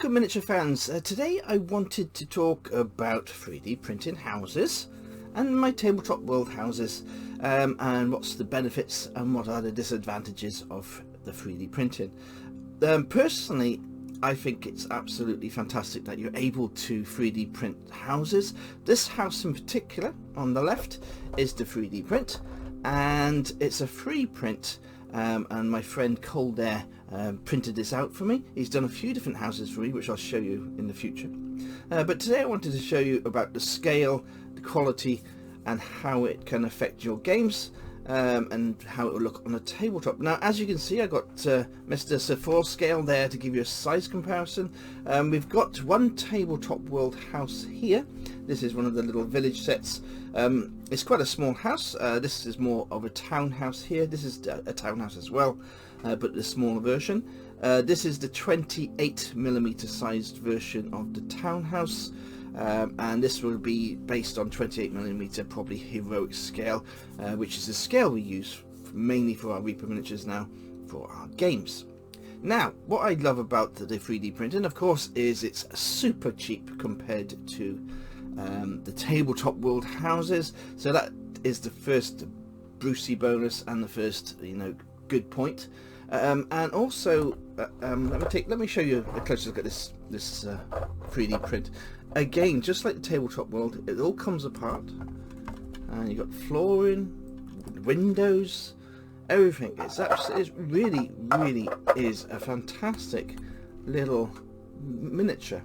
Welcome miniature fans. Today I wanted to talk about 3D printing houses and my tabletop world houses, and what's the benefits and what are the disadvantages of the 3D printing. Personally, I think it's absolutely fantastic that you're able to 3D print houses. This house in particular on the left is the 3D print, and it's a free print, and my friend Cole there printed this out for me. He's done a few different houses for me, which I'll show you in the future. But today I wanted to show you about the scale, the quality, and how it can affect your games, and how it will look on a tabletop. Now, as you can see, I got Mr. Sir scale there to give you a size comparison. We've got one tabletop world house here. This is one of the little village sets. It's quite a small house. This is more of a townhouse here. This is a townhouse as well, but the smaller version. This is the 28mm sized version of the townhouse. And this will be based on 28mm, probably heroic scale, which is the scale we use mainly for our Reaper miniatures now for our games. Now, what I love about the 3D printing, of course, is it's super cheap compared to the tabletop world houses. So that is the first Brucey bonus and the first, good point. And also, let me show you a closer look at this 3D print. Again, just like the tabletop world, it all comes apart, and you've got flooring, windows, everything. It really is a fantastic little miniature.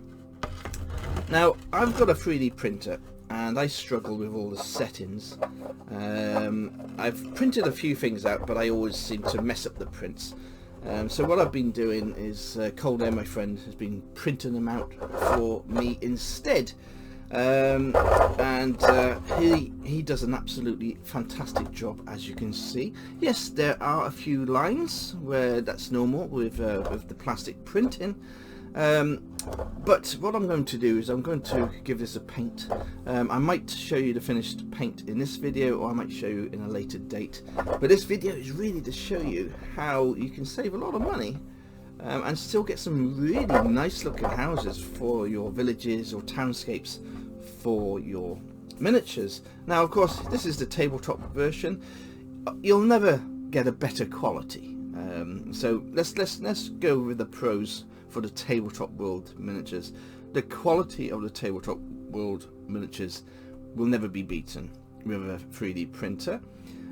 Now, I've got a 3D printer and I struggle with all the settings. I've printed a few things out, but I always seem to mess up the prints. So what I've been doing is Cole there, my friend, has been printing them out for me instead, and he does an absolutely fantastic job, as you can see. Yes, there are a few lines where that's normal with the plastic printing, but what I'm going to do is I'm going to give this a paint. I might show you the finished paint in this video, or I might show you in a later date, but this video is really to show you how you can save a lot of money and still get some really nice looking houses for your villages or townscapes for your miniatures. Now, of course, this is the tabletop version. You'll never get a better quality, so let's go with the pros for the tabletop world miniatures. The quality of the tabletop world miniatures will never be beaten with a 3D printer.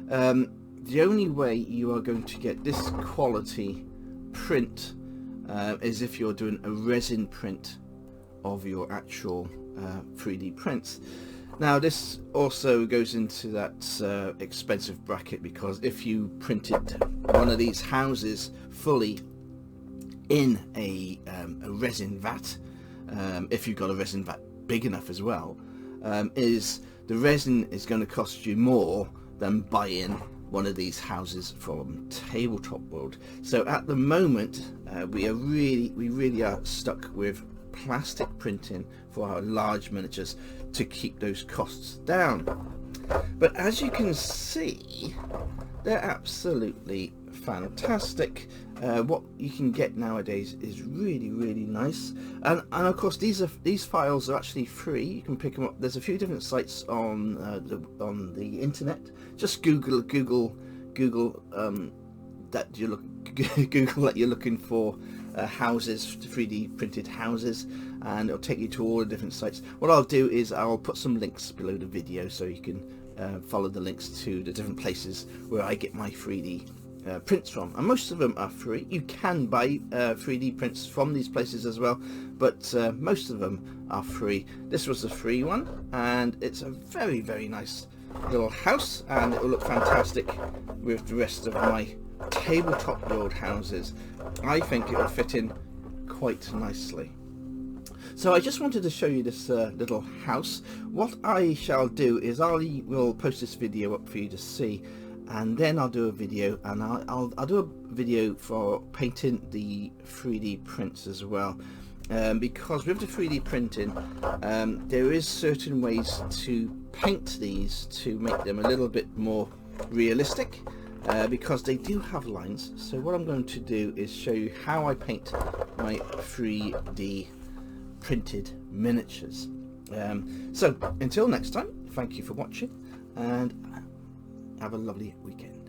The only way you are going to get this quality print is if you're doing a resin print of your actual 3D prints. Now, this also goes into that expensive bracket, because if you printed one of these houses fully in a resin vat, if you've got a resin vat big enough as well, is the resin is going to cost you more than buying one of these houses from Tabletop World. So at the moment, we really are stuck with plastic printing for our large miniatures to keep those costs down. But as you can see, they're absolutely fantastic. What you can get nowadays is really nice, and of course these files are actually free. You can pick them up. There's a few different sites on the internet. Just Google that you're looking for houses, 3D printed houses, and it'll take you to all the different sites. What I'll do is I'll put some links below the video so you can follow the links to the different places where I get my 3D prints from, and most of them are free. You can buy 3D prints from these places as well, but most of them are free. This was a free one, and it's a very nice little house, and it will look fantastic with the rest of my tabletop world houses. I think it will fit in quite nicely. So I just wanted to show you this little house. What I shall do is I will post this video up for you to see, and then I'll do a video, and I'll do a video for painting the 3D prints as well, because with the 3D printing there is certain ways to paint these to make them a little bit more realistic, because they do have lines. So what I'm going to do is show you how I paint my 3D printed miniatures. So until next time, thank you for watching and have a lovely weekend.